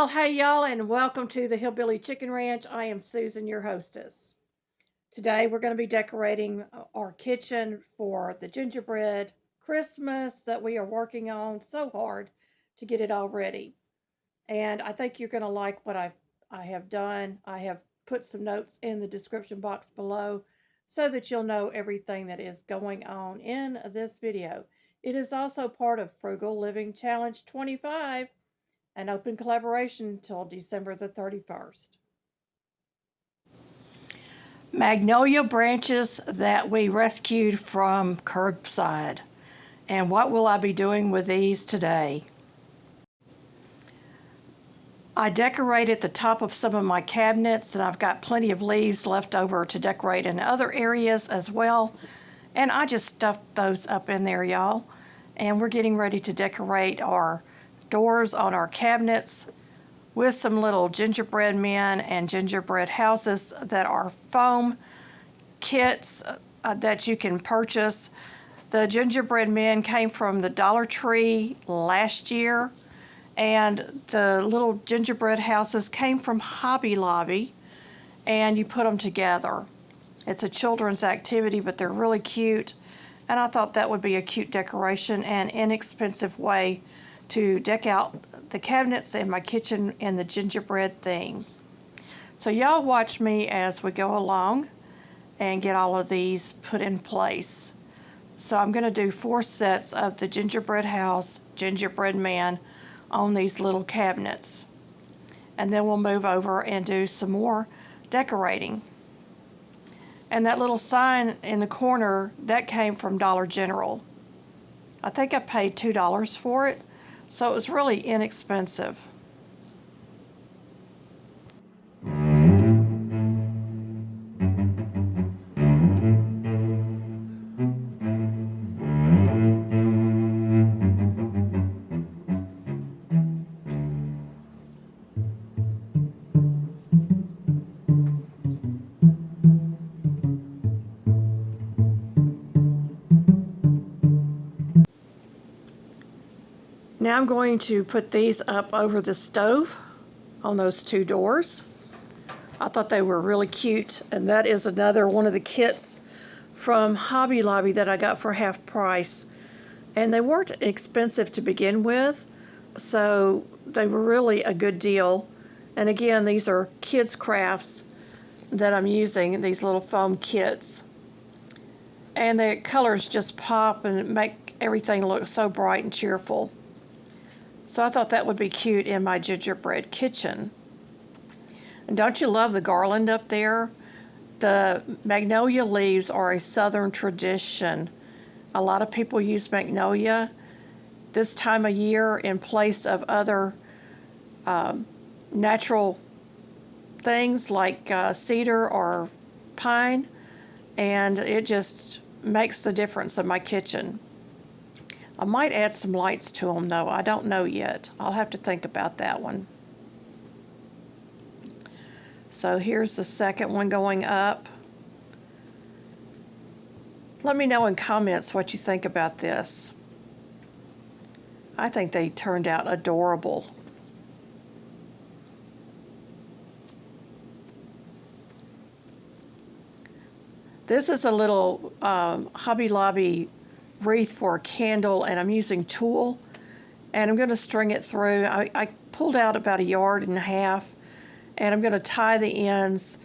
Hey y'all, and welcome to the Hillbilly Chicken Ranch. I am Susan, your hostess. Today we're going to be decorating our kitchen for the gingerbread Christmas that we are working on so hard to get it all ready. And I think you're going to like what I have done. I have put some notes in the description box below so that you'll know everything that is going on in this video. It is also part of Frugal Living Challenge 25, an open collaboration until December the 31st. Magnolia branches that we rescued from curbside. And what will I be doing with these today? I decorated the top of some of my cabinets, and I've got plenty of leaves left over to decorate in other areas as well. And I just stuffed those up in there, y'all. And we're getting ready to decorate our doors on our cabinets with some little gingerbread men and gingerbread houses that are foam kits that you can purchase. The gingerbread men came from the Dollar Tree last year, and the little gingerbread houses came from Hobby Lobby, and you put them together. It's a children's activity, but they're really cute, and I thought that would be a cute decoration and inexpensive way to deck out the cabinets in my kitchen in the gingerbread theme. So y'all watch me as we go along and get all of these put in place. So I'm going to do 4 sets of the gingerbread house, gingerbread man on these little cabinets. And then we'll move over and do some more decorating. And that little sign in the corner, that came from Dollar General. I think I paid $2 for it. So it was really inexpensive. Now I'm going to put these up over the stove on those 2 doors. I thought they were really cute, and that is another one of the kits from Hobby Lobby that I got for half price. And they weren't expensive to begin with, so they were really a good deal. And again, these are kids' crafts that I'm using, these little foam kits. And the colors just pop and make everything look so bright and cheerful. So I thought that would be cute in my gingerbread kitchen. And don't you love the garland up there? The magnolia leaves are a southern tradition. A lot of people use magnolia this time of year in place of other natural things like cedar or pine, and it just makes the difference in my kitchen. I might add some lights to them, though. I don't know yet. I'll have to think about that one. So here's the second one going up. Let me know in comments what you think about this. I think they turned out adorable. This is a little Hobby Lobby wreath for a candle, and I'm using tulle, and I'm going to string it through. I pulled out about 1.5 yards, and I'm going to tie the ends,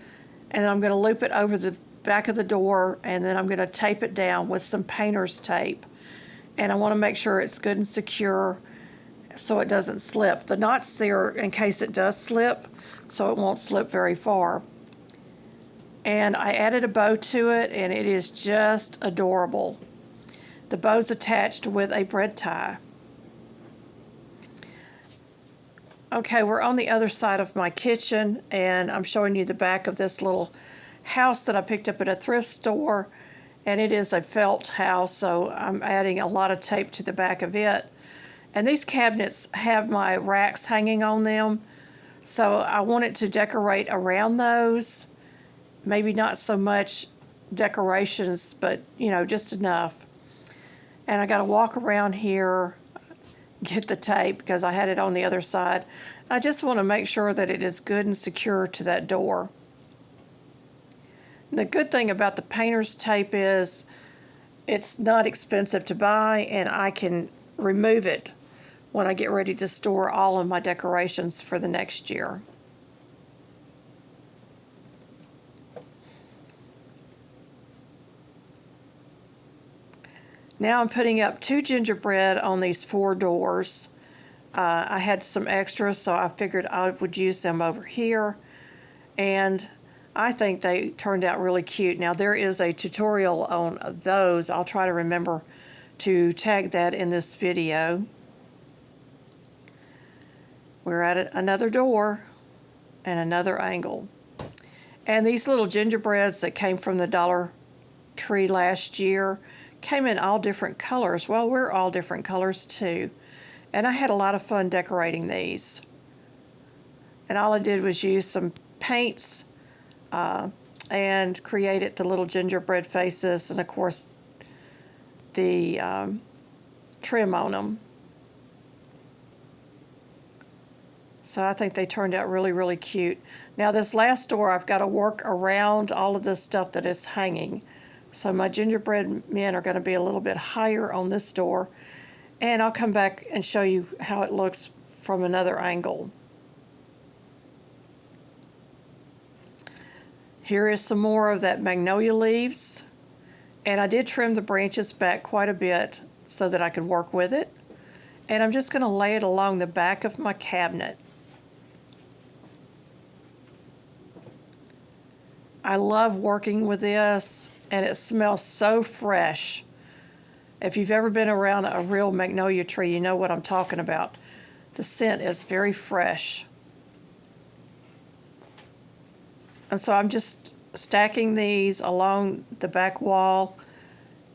and I'm going to loop it over the back of the door, and then I'm going to tape it down with some painter's tape. And I want to make sure it's good and secure so it doesn't slip. The knot's there in case it does slip, so it won't slip very far. And I added a bow to it, and it is just adorable. The bow's attached with a bread tie. Okay, we're on the other side of my kitchen, and I'm showing you the back of this little house that I picked up at a thrift store, and it is a felt house, so I'm adding a lot of tape to the back of it. And these cabinets have my racks hanging on them, so I wanted to decorate around those. Maybe not so much decorations, but, you know, just enough. And I got to walk around here get the tape because I had it on the other side. I just want to make sure that it is good and secure to that door. The good thing about the painter's tape is it's not expensive to buy, and I can remove it when I get ready to store all of my decorations for the next year. Now I'm putting up 2 gingerbread on these 4 doors. I had some extras, so I figured I would use them over here, and I think they turned out really cute. Now there is a tutorial on those. I'll try to remember to tag that in this video. We're at another door and another angle. And these little gingerbreads that came from the Dollar Tree last year came in all different colors. Well, we're all different colors too. And I had a lot of fun decorating these. And all I did was use some paints and created the little gingerbread faces and, of course, the trim on them. So I think they turned out really, really cute. Now this last door, I've got to work around all of this stuff that is hanging. So my gingerbread men are going to be a little bit higher on this door. And I'll come back and show you how it looks from another angle. Here is some more of that magnolia leaves. And I did trim the branches back quite a bit so that I could work with it. And I'm just going to lay it along the back of my cabinet. I love working with this, and it smells so fresh. If you've ever been around a real magnolia tree, you know what I'm talking about. The scent is very fresh. And so I'm just stacking these along the back wall,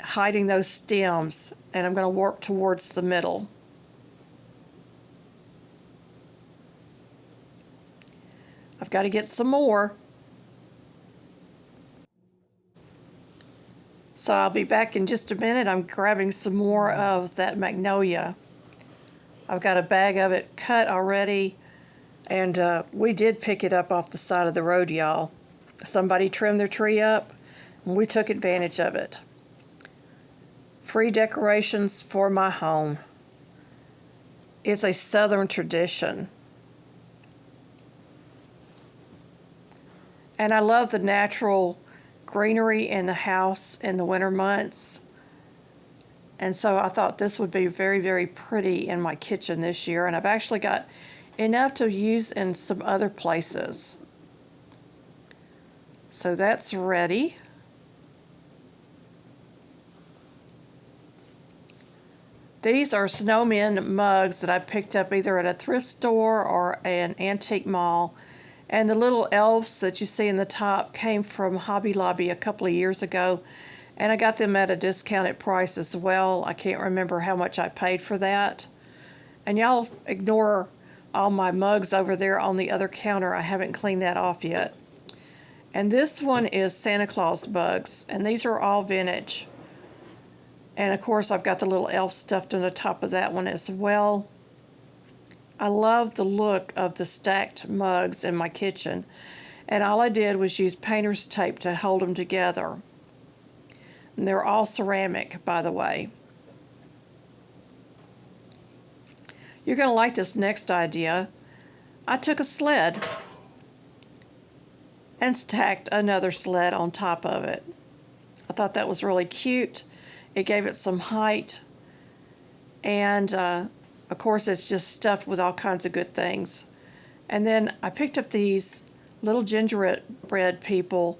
hiding those stems, and I'm going to work towards the middle. I've got to get some more. So I'll be back in just a minute. I'm grabbing some more of that magnolia. I've got a bag of it cut already, and we did pick it up off the side of the road, y'all. Somebody trimmed their tree up, and we took advantage of it. Free decorations for my home. It's a Southern tradition. And I love the natural greenery in the house in the winter months. And so I thought this would be very, very pretty in my kitchen this year. And I've actually got enough to use in some other places. So that's ready. These are snowmen mugs that I picked up either at a thrift store or an antique mall. And the little elves that you see in the top came from Hobby Lobby a couple of years ago. And I got them at a discounted price as well. I can't remember how much I paid for that. And y'all ignore all my mugs over there on the other counter. I haven't cleaned that off yet. And this one is Santa Claus bugs. And these are all vintage. And of course I've got the little elf stuffed on the top of that one as well. I love the look of the stacked mugs in my kitchen, and all I did was use painter's tape to hold them together. And they're all ceramic, by the way. You're going to like this next idea. I took a sled and stacked another sled on top of it. I thought that was really cute. It gave it some height, and of course, it's just stuffed with all kinds of good things. And then I picked up these little gingerbread people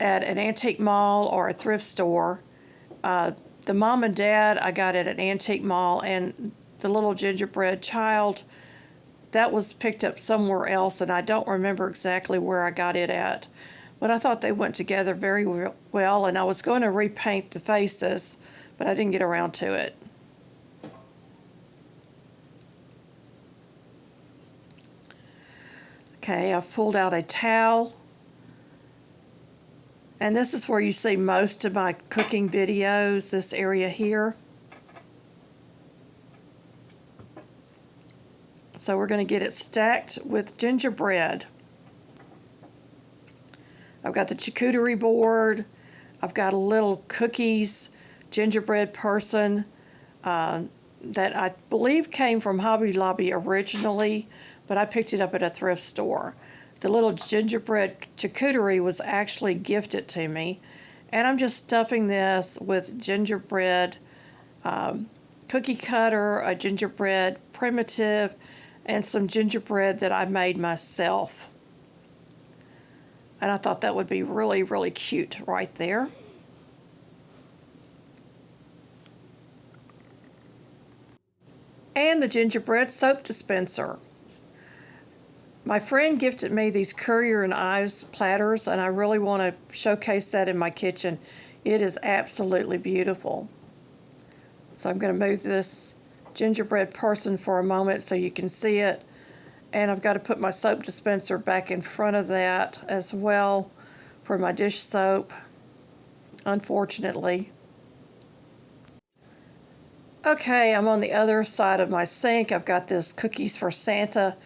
at an antique mall or a thrift store. The mom and dad I got at an antique mall, and the little gingerbread child, that was picked up somewhere else, and I don't remember exactly where I got it at. But I thought they went together very well, and I was going to repaint the faces, but I didn't get around to it. Okay, I've pulled out a towel, and this is where you see most of my cooking videos, this area here. So we're going to get it stacked with gingerbread. I've got the charcuterie board. I've got a little cookies gingerbread person that I believe came from Hobby Lobby originally, but I picked it up at a thrift store. The little gingerbread charcuterie was actually gifted to me, and I'm just stuffing this with gingerbread cookie cutter, a gingerbread primitive, and some gingerbread that I made myself. And I thought that would be really, really cute right there. And the gingerbread soap dispenser. My friend gifted me these Currier and Ives platters, and I really want to showcase that in my kitchen. It is absolutely beautiful. So I'm going to move this gingerbread person for a moment so you can see it. And I've got to put my soap dispenser back in front of that as well for my dish soap, unfortunately. Okay, I'm on the other side of my sink. I've got this Cookies for Santa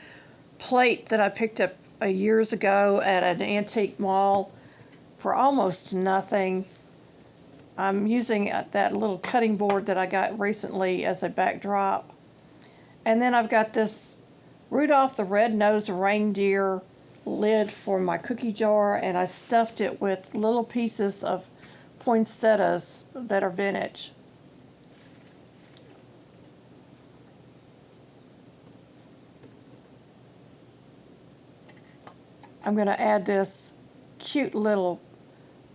plate that I picked up years ago at an antique mall for almost nothing. I'm using that little cutting board that I got recently as a backdrop. And then I've got this Rudolph the Red-Nosed Reindeer lid for my cookie jar, and I stuffed it with little pieces of poinsettias that are vintage. I'm going to add this cute little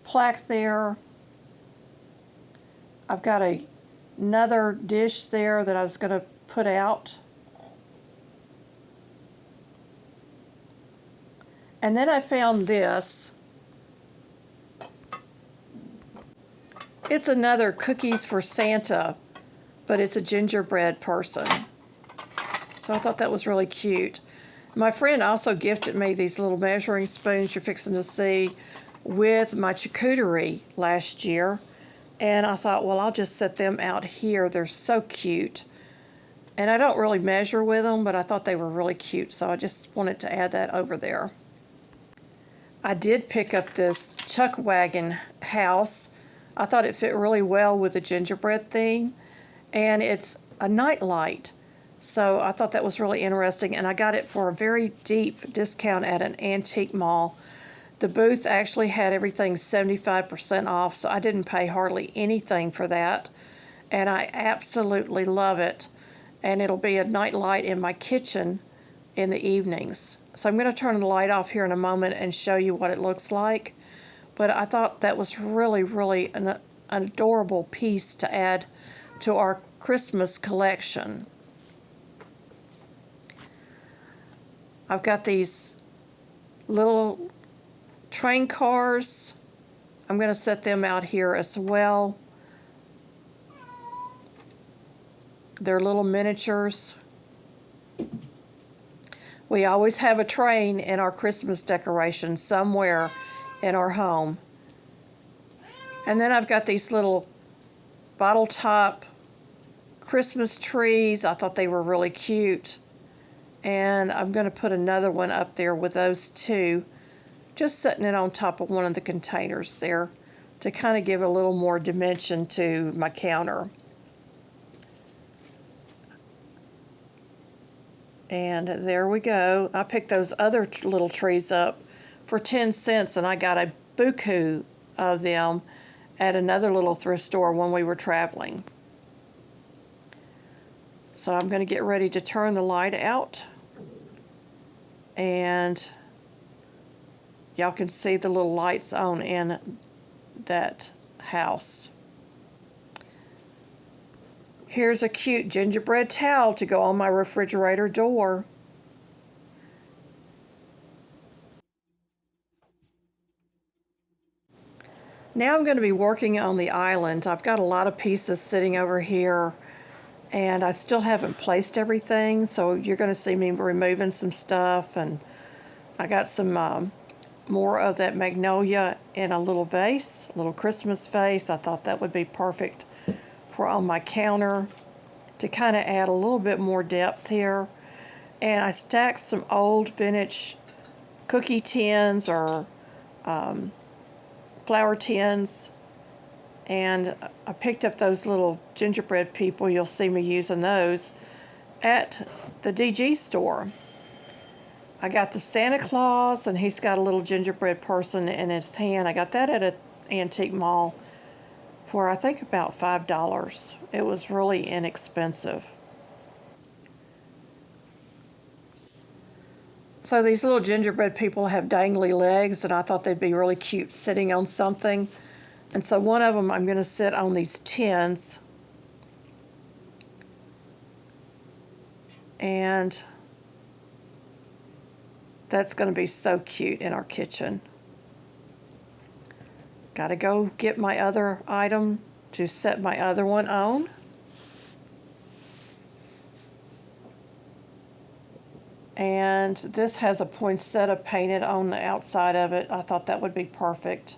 plaque there. I've got another dish there that I was going to put out. And then I found this. It's another Cookies for Santa, but it's a gingerbread person. So I thought that was really cute. My friend also gifted me these little measuring spoons you're fixing to see with my charcuterie last year. And I thought, well, I'll just set them out here. They're so cute. And I don't really measure with them, but I thought they were really cute, so I just wanted to add that over there. I did pick up this chuck wagon house. I thought it fit really well with the gingerbread theme, and it's a night light. So I thought that was really interesting, and I got it for a very deep discount at an antique mall. The booth actually had everything 75% off, so I didn't pay hardly anything for that, and I absolutely love it. And it'll be a night light in my kitchen in the evenings. So I'm going to turn the light off here in a moment and show you what it looks like. But I thought that was really, really an adorable piece to add to our Christmas collection. I've got these little train cars. I'm going to set them out here as well. They're little miniatures. We always have a train in our Christmas decorations somewhere in our home. And then I've got these little bottle top Christmas trees. I thought they were really cute. And I'm going to put another one up there with those two, just setting it on top of one of the containers there to kind of give a little more dimension to my counter. And there we go. I picked those other little trees up for 10 cents, and I got a buku of them at another little thrift store when we were traveling. So I'm going to get ready to turn the light out, and y'all can see the little lights on in that house. Here's a cute gingerbread towel to go on my refrigerator door. Now I'm going to be working on the island. I've got a lot of pieces sitting over here, and I still haven't placed everything, so you're going to see me removing some stuff. And I got some more of that Magnolia in a little vase, a little Christmas vase. I thought that would be perfect for on my counter to kind of add a little bit more depth here. And I stacked some old vintage cookie tins or flour tins. And I picked up those little gingerbread people. You'll see me using those at the DG store. I got the Santa Claus, and he's got a little gingerbread person in his hand. I got that at an antique mall for I think about $5. It was really inexpensive. So these little gingerbread people have dangly legs, and I thought they'd be really cute sitting on something. And so one of them I'm going to sit on these tins. And that's going to be so cute in our kitchen. Got to go get my other item to set my other one on. And this has a poinsettia painted on the outside of it. I thought that would be perfect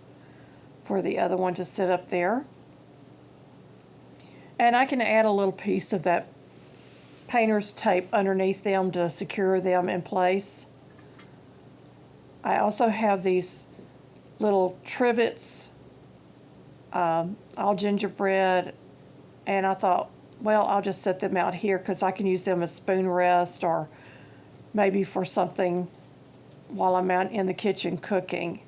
for the other one to sit up there. And I can add a little piece of that painter's tape underneath them to secure them in place. I also have these little trivets, all gingerbread, and I thought, well, I'll just set them out here because I can use them as spoon rest or maybe for something while I'm out in the kitchen cooking.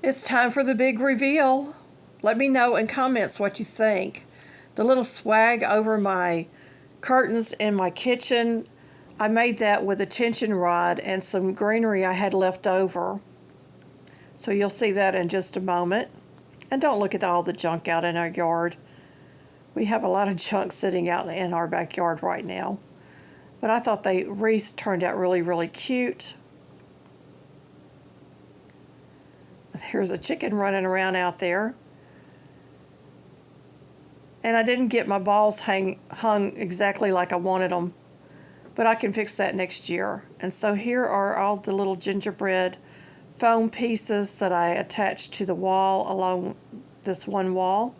It's time for the big reveal. Let me know in comments what you think. The little swag over my curtains in my kitchen, I made that with a tension rod and some greenery I had left over. So you'll see that in just a moment. And don't look at all the junk out in our yard. We have a lot of junk sitting out in our backyard right now. But I thought the wreaths turned out really, really cute. Here's a chicken running around out there. And I didn't get my balls hung exactly like I wanted them. But I can fix that next year. And so here are all the little gingerbread foam pieces that I attached to the wall along this one wall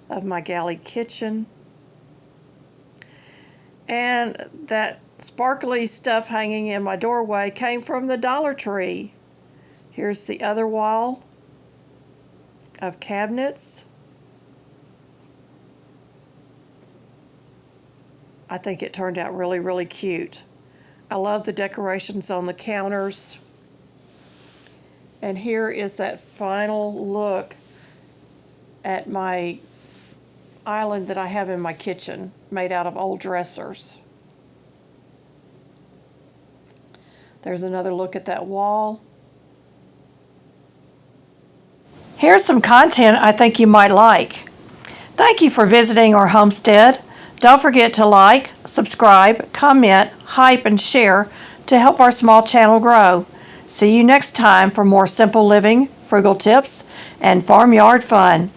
of my galley kitchen. And that sparkly stuff hanging in my doorway came from the Dollar Tree. Here's the other wall of cabinets. I think it turned out really, really cute. I love the decorations on the counters. And here is that final look at my island that I have in my kitchen, made out of old dressers. There's another look at that wall. Here's some content I think you might like. Thank you for visiting our homestead. Don't forget to like, subscribe, comment, hype, and share to help our small channel grow. See you next time for more simple living, frugal tips, and farmyard fun.